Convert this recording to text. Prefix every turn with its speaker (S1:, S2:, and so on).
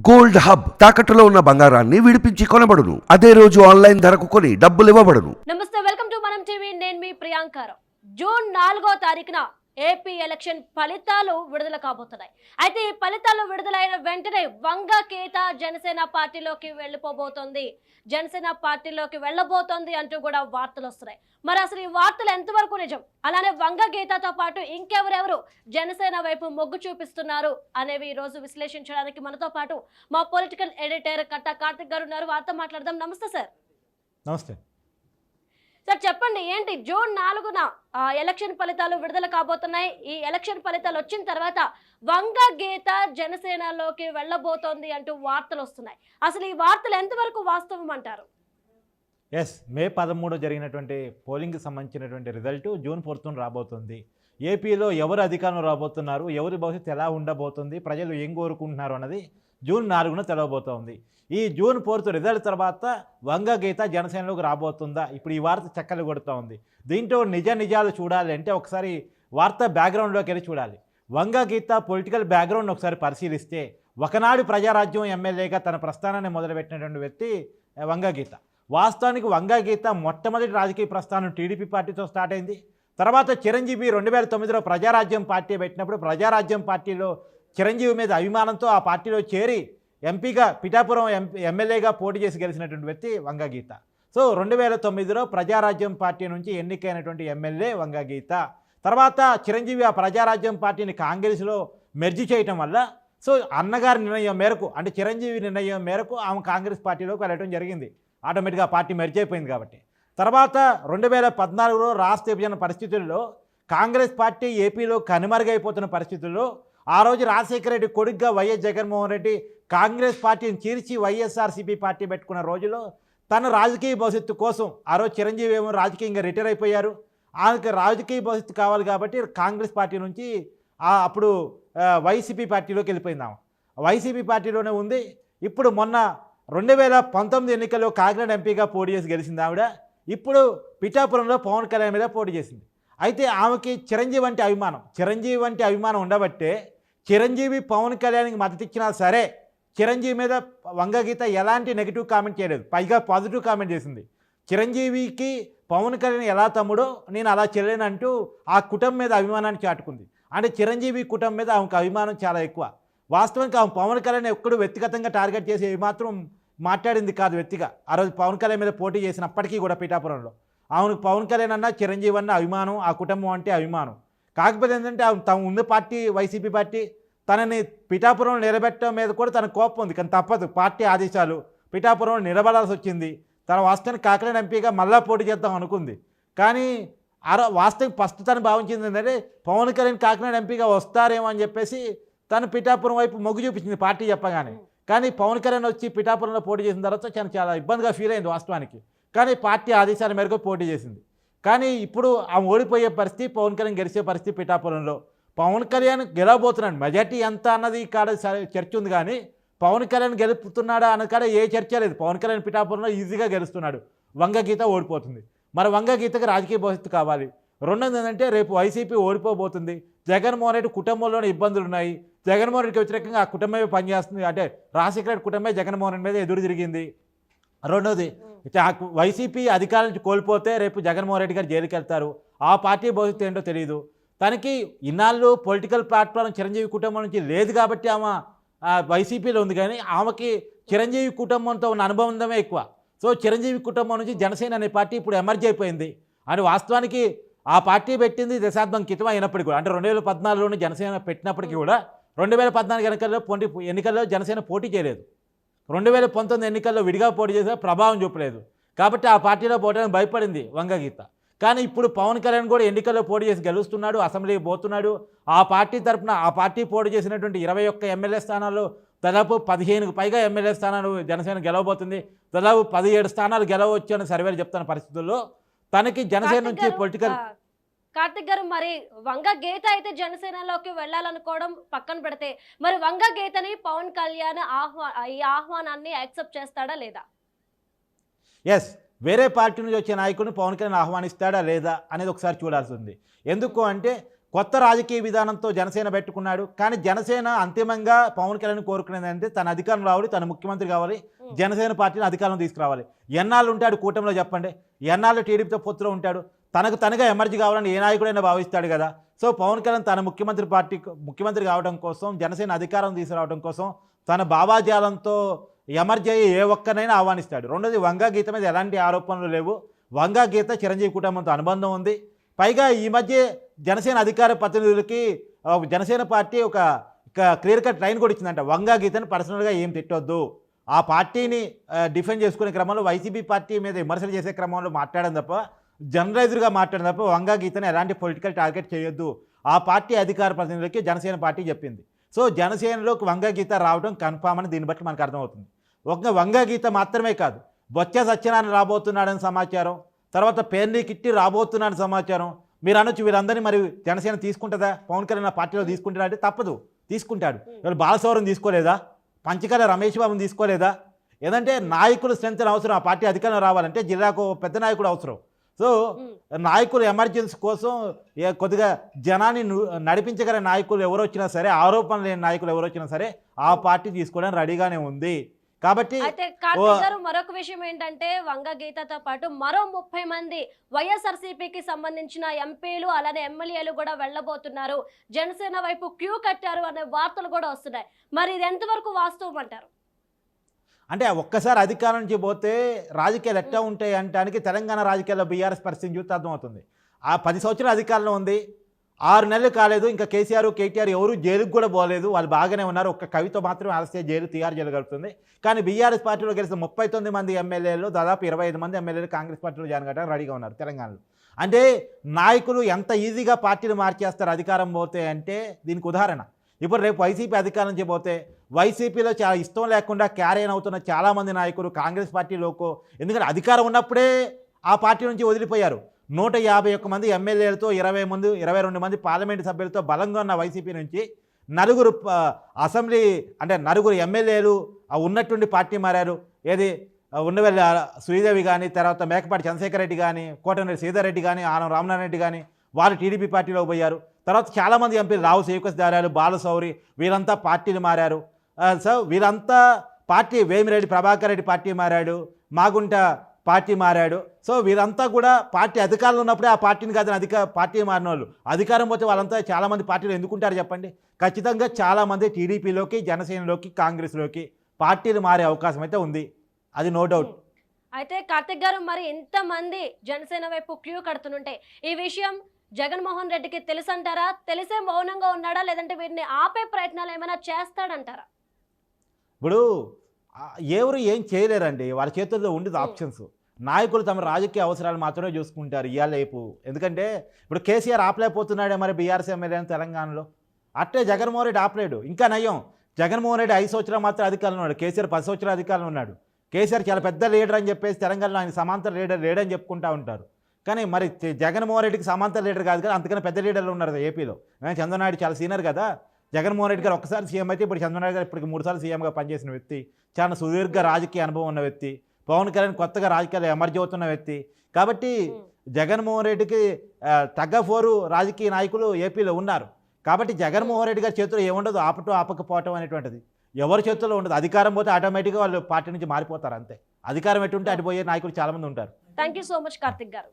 S1: Gold hub తాకట్టులో ఉన్న బంగారాన్ని విడిపించి కొనబడును. అదే రోజు ఆన్లైన్ ధరకు కొని డబ్బులు ఇవ్వబడును.
S2: నమస్తే, వెల్కమ్ టు మనం టీవీ. నేను మీ ప్రియాంకారావు. జూన్ 4వ తారీఖున ఏపీ ఎలక్షన్ ఫలితాలు విడుదల కాబోతున్నాయి. అయితే ఈ ఫలితాలు విడుదలైన వెంటనే వంగకేత జనసేన పార్టీలోకి వెళ్ళబోతోంది అంటూ కూడా వార్తలు వస్తున్నాయి. మరి అసలు ఈ వార్తలు ఎంతవరకు నిజం, అలానే వంగగీతతో పాటు ఇంకెవరెవరు జనసేన వైపు మొగ్గు చూపిస్తున్నారు అనేవి ఈ రోజు విశ్లేషించడానికి మనతో పాటు మా పొలిటికల్ ఎడిటర్ కట్టా కార్తిక్ గారు ఉన్నారు. వార్త మాట్లాడదాం. నమస్తే సార్.
S3: నమస్తే
S2: సార్, చెప్పండి, ఏంటి జూన్ 4న ఎలక్షన్ ఫలితాలు విడుదల కాబోతున్నాయి. ఈ ఎలక్షన్ ఫలితాలు వచ్చిన తర్వాత వంగగీత జనసేనలోకి వెళ్ళబోతోంది అంటూ వార్తలు వస్తున్నాయి. అసలు ఈ వార్తలు ఎంతవరకు వాస్తవం అంటారు?
S3: మే 13 జరిగినటువంటి పోలింగ్కి సంబంధించినటువంటి రిజల్ట్ జూన్ 4న రాబోతుంది. ఏపీలో ఎవరు అధికారంలో రాబోతున్నారు, ఎవరి భవిష్యత్తు ఎలా ఉండబోతుంది, ప్రజలు ఏం కోరుకుంటున్నారు అన్నది జూన్ 4న తెలవబోతోంది. ఈ జూన్ 4 రిజల్ట్ తర్వాత వంగగీత జనసేనలోకి రాబోతుందా, ఇప్పుడు ఈ వార్త చక్కలు కొడుతూ ఉంది. దీంట్లో నిజాలు చూడాలి అంటే ఒకసారి వార్త బ్యాక్గ్రౌండ్లోకి వెళ్ళి చూడాలి. వంగగీత పొలిటికల్ బ్యాక్గ్రౌండ్ ఒకసారి పరిశీలిస్తే ఒకనాడు ప్రజారాజ్యం ఎమ్మెల్యేగా తన ప్రస్థానాన్ని మొదలుపెట్టినటువంటి వ్యక్తి వంగగీత. వాస్తవానికి వంగగీత మొట్టమొదటి రాజకీయ ప్రస్థానం టీడీపీ పార్టీతో స్టార్ట్ అయింది. తర్వాత చిరంజీవి 2009లో ప్రజారాజ్యం పార్టీ పెట్టినప్పుడు ప్రజారాజ్యం పార్టీలో చిరంజీవి మీద అభిమానంతో ఆ పార్టీలో చేరి ఎంపీగా పిఠాపురం ఎమ్మెల్యేగా పోటీ చేసి గెలిచినటువంటి వ్యక్తి వంగగీత. సో 2009లో ప్రజారాజ్యం పార్టీ నుంచి ఎన్నికైనటువంటి ఎమ్మెల్యే వంగగీత. తర్వాత చిరంజీవి ఆ ప్రజారాజ్యం పార్టీని కాంగ్రెస్లో మెర్జి చేయటం వల్ల సో అన్నగారి నిర్ణయం మేరకు అంటే చిరంజీవి నిర్ణయం మేరకు ఆమె కాంగ్రెస్ పార్టీలోకి వెళ్ళడం జరిగింది. ఆటోమేటిక్గా ఆ పార్టీ మెర్జ్ అయిపోయింది కాబట్టి. తర్వాత 2014లో రాష్ట్ర విభజన పరిస్థితుల్లో కాంగ్రెస్ పార్టీ ఏపీలో కనుమరుగైపోతున్న పరిస్థితుల్లో ఆ రోజు రాజశేఖర రెడ్డి కొడుగ్గా వైఎస్ జగన్మోహన్ రెడ్డి కాంగ్రెస్ పార్టీని చీల్చి వైఎస్ఆర్సీపీ పార్టీ పెట్టుకున్న రోజులో తన రాజకీయ భవిష్యత్తు కోసం ఆ రోజు చిరంజీవి ఏమో రాజకీయంగా రిటైర్ అయిపోయారు. ఆమెకు రాజకీయ భవిష్యత్తు కావాలి కాబట్టి కాంగ్రెస్ పార్టీ నుంచి అప్పుడు వైసీపీ పార్టీలోకి వెళ్ళిపోయింది. ఆమె వైసీపీ పార్టీలోనే ఉంది. ఇప్పుడు మొన్న 2019 ఎన్నికల్లో కాకినాడ ఎంపీగా పోటీ చేసి గెలిచింది ఆవిడ. ఇప్పుడు పిఠాపురంలో పవన్ కళ్యాణ్ మీద పోటీ చేసింది. అయితే ఆమెకి చిరంజీవి వంటి అభిమానం ఉండబట్టే చిరంజీవి పవన్ కళ్యాణ్కి మద్దతు ఇచ్చినా సరే చిరంజీవి మీద వంగగీత ఎలాంటి నెగిటివ్ కామెంట్ చేయలేదు, పైగా పాజిటివ్ కామెంట్ చేసింది. చిరంజీవికి పవన్ కళ్యాణ్ ఎలా తమ్ముడో నేను అలా చెల్లేనంటూ ఆ కుటుంబం మీద అభిమానాన్ని చాటుకుంది. అంటే చిరంజీవి కుటుంబం మీద ఆమెకు అభిమానం చాలా ఎక్కువ. వాస్తవానికి ఆమె పవన్ కళ్యాణ్ ఎప్పుడు వ్యక్తిగతంగా టార్గెట్ చేసి మాత్రం మాట్లాడింది కాదు వ్యక్తిగా. ఆ రోజు పవన్ కళ్యాణ్ మీద పోటీ చేసినప్పటికీ కూడా పిఠాపురంలో ఆమెకు పవన్ కళ్యాణ్ అన్న చిరంజీవి అన్న అభిమానం, ఆ కుటుంబం అంటే అభిమానం. కాకపోతే ఏంటంటే తమ ఉన్న పార్టీ వైసీపీ పార్టీ తనని పిఠాపురంలో నిలబెట్టడం మీద కూడా తన కోపం ఉంది. కానీ తప్పదు, పార్టీ ఆదేశాలు, పిఠాపురంలో నిలబడాల్సి వచ్చింది. తన వాస్తవానికి కాకినాడ ఎంపీగా మళ్ళా పోటీ చేద్దాం అనుకుంది. కానీ వాస్తవం ఫస్ట్ తను భావించింది ఏంటంటే పవన్ కళ్యాణ్ కాకినాడ ఎంపీగా వస్తారేమో అని చెప్పేసి తను పిఠాపురం వైపు మొగ్గు చూపించింది పార్టీ చెప్పగానే. కానీ పవన్ కళ్యాణ్ వచ్చి పిఠాపురంలో పోటీ చేసిన తర్వాత చాలా ఇబ్బందిగా ఫీల్ అయింది వాస్తవానికి. కానీ పార్టీ ఆదేశాల మేరకు పోటీ చేసింది. కానీ ఇప్పుడు ఆమె ఓడిపోయే పరిస్థితి, పవన్ కళ్యాణ్ గెలిచే పరిస్థితి పిఠాపురంలో. పవన్ కళ్యాణ్ గెలవబోతున్నాడు, మెజార్టీ ఎంత అన్నది కాడ చర్చ ఉంది. కానీ పవన్ కళ్యాణ్ గెలుపుతున్నాడా అన్న కాడ ఏ చర్చ లేదు. పవన్ కళ్యాణ్ పిఠాపురంలో ఈజీగా గెలుస్తున్నాడు, వంగగీత ఓడిపోతుంది. మరి వంగగీతకి రాజకీయ భవిష్యత్తు కావాలి. రెండోది ఏంటంటే రేపు వైసీపీ ఓడిపోబోతుంది. జగన్మోహన్ రెడ్డి కుటుంబంలోనే ఇబ్బందులు ఉన్నాయి. జగన్మోహన్ రెడ్డికి వ్యతిరేకంగా ఆ కుటుంబమే పనిచేస్తుంది. అంటే రాజశేఖర రెడ్డి కుటుంబమే జగన్మోహన్ రెడ్డి మీద ఎదురు తిరిగింది. రెండోది వైసీపీ అధికారం నుంచి కోల్పోతే రేపు జగన్మోహన్ రెడ్డి గారు జైలుకి వెళ్తారు. ఆ పార్టీ భవిష్యత్తు ఏంటో తెలియదు. తనకి ఇన్నాళ్ళు పొలిటికల్ ప్లాట్ఫామ్ చిరంజీవి కుటుంబం నుంచి లేదు కాబట్టి ఆమె వైసీపీలో ఉంది. కానీ ఆమెకి చిరంజీవి కుటుంబంతో ఉన్న అనుబంధమే ఎక్కువ. సో చిరంజీవి కుటుంబం నుంచి జనసేన అనే పార్టీ ఇప్పుడు ఎమర్జ్ అయిపోయింది. అని వాస్తవానికి ఆ పార్టీ పెట్టింది దశాబ్దం క్రితం అయినప్పటికీ కూడా, అంటే 2014లోనే జనసేన పెట్టినప్పటికీ కూడా 2014 ఎన్నికల్లో జనసేన పోటీ చేయలేదు. 2019 ఎన్నికల్లో విడిగా పోటీ చేసిన ప్రభావం చూపలేదు. కాబట్టి ఆ పార్టీలో పోవడానికి భయపడింది వంగగీత. కానీ ఇప్పుడు పవన్ కళ్యాణ్ కూడా ఎన్నికల్లో పోటీ చేసి గెలుస్తున్నాడు, అసెంబ్లీకి పోతున్నాడు. ఆ పార్టీ తరఫున ఆ పార్టీ పోటీ చేసినటువంటి 21 ఎమ్మెల్యే స్థానాల్లో దాదాపు 15కు పైగా ఎమ్మెల్యే స్థానాలు జనసేన గెలవబోతుంది. దాదాపు 17 స్థానాలు గెలవచ్చు అని సర్వేలు చెప్తున్న పరిస్థితుల్లో తనకి జనసేన నుంచి పొలిటికల్.
S2: కార్తిక్ గారు, మరి వంగగీత అయితే జనసేనలోకి వెళ్ళాలనుకోవడం పక్కన పెడితే మరి వంగగీతని పవన్ కళ్యాణ్ ఈ ఆహ్వానాన్ని యాక్సెప్ట్ చేస్తాడా లేదా?
S3: వేరే పార్టీ నుంచి వచ్చే నాయకుడిని పవన్ కళ్యాణ్ ఆహ్వానిస్తాడా లేదా అనేది ఒకసారి చూడాల్సి ఉంది. ఎందుకు అంటే కొత్త రాజకీయ విధానంతో జనసేన పెట్టుకున్నాడు. కానీ జనసేన అంతిమంగా పవన్ కళ్యాణ్ కోరుకునేది అంటే తన అధికారం రావాలి, తన ముఖ్యమంత్రి కావాలి, జనసేన పార్టీని అధికారం తీసుకురావాలి. ఎన్నాళ్ళు ఉంటాడు కూటమిలో చెప్పండి? ఎన్నాళ్ళు టీడీపీతో పొత్తులో ఉంటాడు? తనగా ఎమర్జీ కావాలని ఏ నాయకుడైనా భావిస్తాడు కదా. సో పవన్ కళ్యాణ్ తన ముఖ్యమంత్రి కావడం కోసం, జనసేన అధికారం తీసుకురావడం కోసం తన భావాజాలంతో ఎమర్జీ అయ్యి ఏ ఒక్కనైనా ఆహ్వానిస్తాడు. రెండోది, వంగా గీత మీద ఎలాంటి ఆరోపణలు లేవు. వంగా గీత చిరంజీవి కుటుంబంతో అనుబంధం ఉంది. పైగా ఈ మధ్య జనసేన అధికార ప్రతినిధులకి జనసేన పార్టీ ఒక క్లియర్ కట్ లైన్ కూడా ఇచ్చిందంట. వంగా గీతను పర్సనల్గా ఏం తిట్టొద్దు, ఆ పార్టీని డిఫెండ్ చేసుకునే క్రమంలో వైసీపీ పార్టీ మీద విమర్శలు చేసే క్రమంలో మాట్లాడడం తప్ప, జనరలైజర్గా మాట్లాడడం తప్ప వంగా గీతను ఎలాంటి పొలిటికల్ టార్గెట్ చేయొద్దు ఆ పార్టీ అధికార ప్రతినిధులకి జనసేన పార్టీ చెప్పింది. సో జనసేనలోకి వంగా గీత రావడం కన్ఫామ్ అని దీన్ని బట్టి మనకు అర్థమవుతుంది. ఒక వంగా గీత మాత్రమే కాదు, బొత్స సత్యనారాయణ రాబోతున్నాడని సమాచారం, తర్వాత పేర్ని కిట్టి రాబోతున్నాడని సమాచారం. మీరు అనొచ్చు వీరందరినీ మరి జనసేన తీసుకుంటుందా, పవన్ కళ్యాణ్ పార్టీలో తీసుకుంటాడా అంటే తప్పదు, తీసుకుంటాడు. ఇవాళ బాలసౌరం తీసుకోలేదా, పంచకర్ల రమేష్ బాబుని తీసుకోలేదా? ఏదంటే నాయకులు స్ట్రెంత్ అవసరం, ఆ పార్టీ అధికారం రావాలంటే జిల్లాకు పెద్ద నాయకుడు అవసరం. సో నాయకులు ఎమర్జెన్సీ కోసం కొద్దిగా జనాన్ని నడిపించగల నాయకులు ఎవరు వచ్చినా సరే, ఆరోపణ లేని నాయకులు ఎవరు వచ్చినా సరే ఆ పార్టీ తీసుకోవడానికి రెడీగానే ఉంది. కాబట్టి
S2: అయితే కార్తీక్ గారు మరొక విషయం ఏంటంటే, వంగ గీతతో పాటు మరో 30 మంది వైఎస్ఆర్సీపీకి సంబంధించిన ఎంపీలు అలానే ఎమ్మెల్యేలు కూడా వెళ్ళబోతున్నారు, జనసేన వైపు క్యూ కట్టారు అనే వార్తలు కూడా వస్తున్నాయి. మరి ఇది ఎంతవరకు వాస్తవం అంటారు?
S3: అంటే ఒక్కసారి అధికారం నుంచి పోతే రాజకీయాలు ఎట్లా ఉంటాయి అంటానికి తెలంగాణ రాజకీయాల్లో బీఆర్ఎస్ పరిస్థితి చూస్తే అర్థమవుతుంది. ఆ 10 సంవత్సరాల అధికారంలో ఉంది, 6 నెలలు కాలేదు, ఇంకా కేసీఆర్ కేటీఆర్ ఎవరు జైలుకు కూడా పోలేదు, వాళ్ళు బాగానే ఉన్నారు. ఒక్క కవితో మాత్రం ఆలస్య జైలు తిహార్ జైలు గడుపుతుంది. కానీ బీఆర్ఎస్ పార్టీలో గెలిచిన 39 మంది ఎమ్మెల్యేలు, దాదాపు 25 మంది ఎమ్మెల్యేలు కాంగ్రెస్ పార్టీలో జాయిన్ కావడానికి రెడీగా ఉన్నారు తెలంగాణలో. అంటే నాయకులు ఎంత ఈజీగా పార్టీలు మార్చేస్తారు అధికారం పోతే అంటే దీనికి ఉదాహరణ. ఇప్పుడు రేపు వైసీపీ అధికారం నుంచి పోతే వైసీపీలో చాలా ఇష్టం లేకుండా క్యారియన్ అవుతున్న చాలామంది నాయకులు కాంగ్రెస్ పార్టీలోకి, ఎందుకంటే అధికారం ఉన్నప్పుడే ఆ పార్టీ నుంచి వదిలిపోయారు. 151 మంది ఎమ్మెల్యేలతో 22 మంది పార్లమెంటు సభ్యులతో బలంగా ఉన్న వైసీపీ నుంచి నలుగురు అసెంబ్లీ అంటే నలుగురు ఎమ్మెల్యేలు ఉన్నట్టుండి పార్టీ మారారు. ఏది ఉన్నవెల్లి శ్రీదేవి కానీ, తర్వాత మేకపాటి చంద్రశేఖర్ రెడ్డి కానీ, కోటమిరెడ్డి శ్రీధర్ కానీ, ఆనం రామనారాయణ రెడ్డి కానీ వాళ్ళు టీడీపీ పార్టీలో పోయారు. తర్వాత చాలామంది ఎంపీలు రావు శ్రీకృష్ణ దారాలు, బాలశౌరి వీరంతా పార్టీలు మారారు. సో వీరంతా పార్టీ, వేమిరెడ్డి ప్రభాకర్ రెడ్డి పార్టీ మారాడు, మాగుంట పార్టీ మారాడు. సో వీరంతా కూడా పార్టీ అధికారంలో ఉన్నప్పుడే ఆ పార్టీని కాదని పార్టీ మారిన వాళ్ళు. అధికారం పోతే వాళ్ళంతా చాలామంది పార్టీలు ఎందుకుంటారు చెప్పండి? ఖచ్చితంగా చాలామంది టీడీపీలోకి, జనసేనలోకి, కాంగ్రెస్లోకి పార్టీలు మారే అవకాశం అయితే ఉంది, అది నో డౌట్.
S2: అయితే కార్తిక్ గారు, మరి ఇంతమంది జనసేన వైపు క్యూ కడుతుంటే ఈ విషయం జగన్మోహన్ రెడ్డికి తెలుసంటారా? తెలిసే మౌనంగా ఉన్నాడా, లేదంటే వీరిని ఆపే ప్రయత్నాలు ఏమైనా చేస్తాడంటారా?
S3: ఇప్పుడు ఎవరు ఏం చేయలేరండి, వాళ్ళ చేతుల్లో ఉండేది ఆప్షన్స్. నాయకులు తమ రాజకీయ అవసరాలు మాత్రమే చూసుకుంటారు ఇవాళ రేపు. ఎందుకంటే ఇప్పుడు కేసీఆర్ ఆపలేకపోతున్నాడే మరి బీఆర్ఎస్ ఎమ్మెల్యే తెలంగాణలో, అట్లే జగన్మోహన్ రెడ్డి ఆపలేడు. ఇంకా నయం, జగన్మోహన్ రెడ్డి 5 సంవత్సరాలు మాత్రం అధికారంలో ఉన్నాడు, కేసీఆర్ 10 సంవత్సరాలు అధికారంలో ఉన్నాడు. కేసీఆర్ చాలా పెద్ద లీడర్ అని చెప్పేసి తెలంగాణలో ఆయన సమాంతర లీడర్ లేడని చెప్పుకుంటూ ఉంటారు. కానీ మరి జగన్మోహన్ రెడ్డికి సమాంతర లీడర్ కాదు కదా, అంతకన్నా పెద్ద లీడర్లు ఉన్నారు ఏపీలో. చంద్రనాయుడు చాలా సీనియర్ కదా. జగన్మోహన్ రెడ్డి గారు ఒక్కసారి సీఎం అయితే ఇప్పుడు చంద్రనాయుడు గారు ఇప్పటికి 3 సార్లు సీఎంగా పనిచేసిన వ్యక్తి, చాలా సుదీర్ఘ రాజకీయ అనుభవం ఉన్న వ్యక్తి, పవన్ కళ్యాణ్ కొత్తగా రాజకీయాలు ఎమర్జీ అవుతున్న వ్యక్తి. కాబట్టి జగన్మోహన్ రెడ్డికి తగ్గఫోరు రాజకీయ నాయకులు ఏపీలో ఉన్నారు. కాబట్టి జగన్మోహన్ రెడ్డి గారి చేతిలో ఏముండదు, ఆపకపోవటం అనేటువంటిది ఎవరి చేతుల్లో ఉండదు. అధికారం పోతే ఆటోమేటిక్గా వాళ్ళు పార్టీ నుంచి మారిపోతారు అంతే. అధికారం ఎటుంటే అటు పోయే నాయకులు చాలామంది ఉంటారు.
S2: Thank you so much Karthik గారు.